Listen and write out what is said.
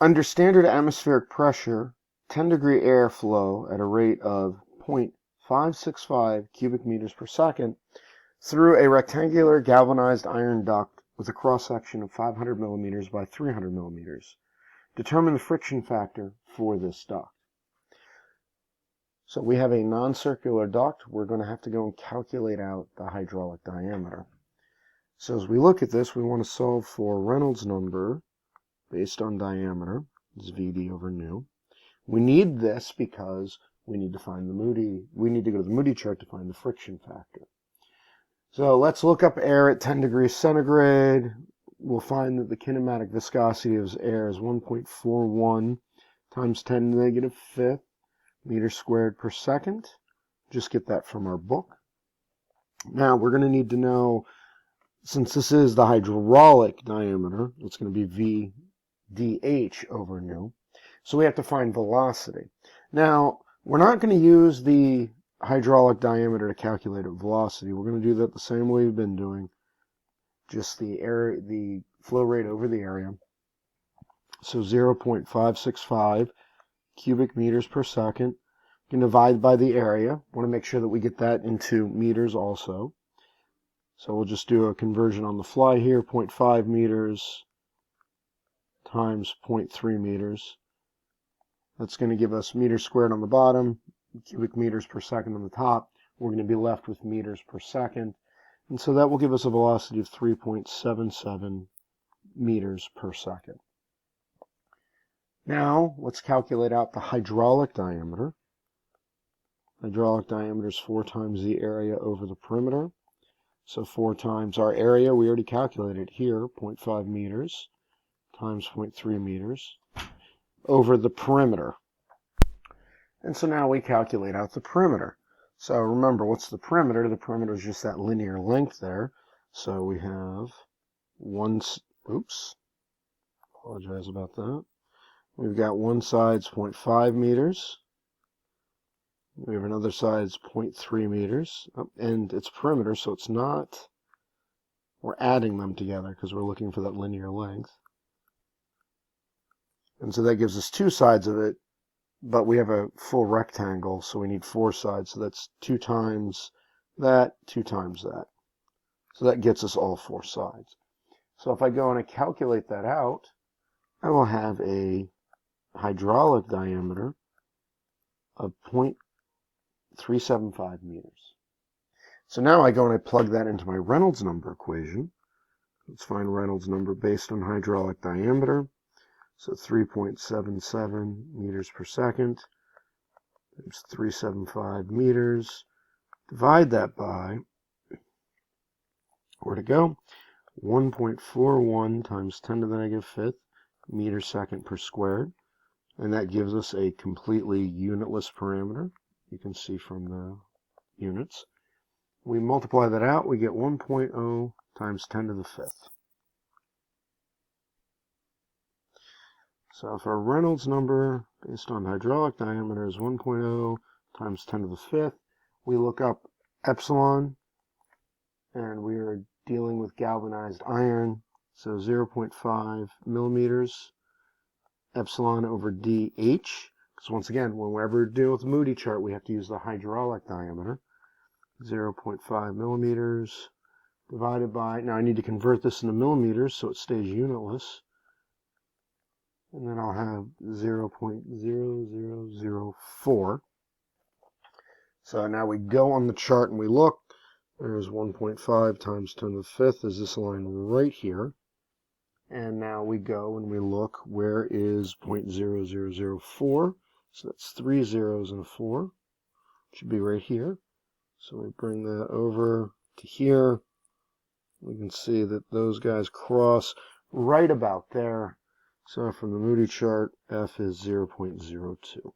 Under standard atmospheric pressure, 10-degree airflow at a rate of 0.565 cubic meters per second through a rectangular galvanized iron duct with a cross-section of 500 millimeters by 300 millimeters. Determine the friction factor for this duct. So we have a non-circular duct. We're going to have to go and calculate out the hydraulic diameter. So as we look at this, we want to solve for Reynolds number based on diameter. It's VD over nu. We need this because we need to find we need to go to the Moody chart to find the friction factor. So let's look up air at 10 degrees centigrade. We'll find that the kinematic viscosity of air is 1.41 times 10 to the negative fifth meters squared per second. Just get that from our book. Now we're going to need to know, since this is the hydraulic diameter, it's going to be VDH over nu. So we have to find velocity. Now, we're not going to use the hydraulic diameter to calculate velocity. We're going to do that the same way we've been doing, just the flow rate over the area. So 0.565 cubic meters per second. You can divide by the area. Want to make sure that we get that into meters also. So we'll just do a conversion on the fly here. 0.5 meters times 0.3 meters. That's going to give us meters squared on the bottom, cubic meters per second on the top. We're going to be left with meters per second. And so that will give us a velocity of 3.77 meters per second. Now, let's calculate out the hydraulic diameter. Hydraulic diameter is 4 times the area over the perimeter. So 4 times our area, we already calculated here, 0.5 meters times 0.3 meters over the perimeter. And so now we calculate out the perimeter. So remember, what's the perimeter? The perimeter is just that linear length there. So we have apologize about that. We've got one side's 0.5 meters. We have another side's 0.3 meters. And it's perimeter, so it's not, we're adding them together because we're looking for that linear length. And so that gives us 2 sides of it, but we have a full rectangle, so we need 4 sides. So that's 2 times that, 2 times that. So that gets us all 4 sides. So if I go and I calculate that out, I will have a hydraulic diameter of 0.375 meters. So now I go and I plug that into my Reynolds number equation. Let's find Reynolds number based on hydraulic diameter. So 3.77 meters per second. There's 375 meters. Divide that by, where'd it go? 1.41 times 10 to the negative fifth meters second per squared. And that gives us a completely unitless parameter. You can see from the units. We multiply that out, we get 1.0 times 10 to the fifth. So if our Reynolds number based on hydraulic diameter is 1.0 times 10 to the fifth, we look up epsilon, and we are dealing with galvanized iron, so 0.5 millimeters, epsilon over dH, because once again, whenever we're dealing with the Moody chart, we have to use the hydraulic diameter, 0.5 millimeters divided by, now I need to convert this into millimeters so it stays unitless, and then I'll have 0.0004. So now we go on the chart and we look. There's 1.5 times 10 to the fifth is this line right here. And now we go and we look, where is 0.0004? So that's 3 zeros and a 4. It should be right here. So we bring that over to here. We can see that those guys cross right about there. So from the Moody chart, F is 0.02.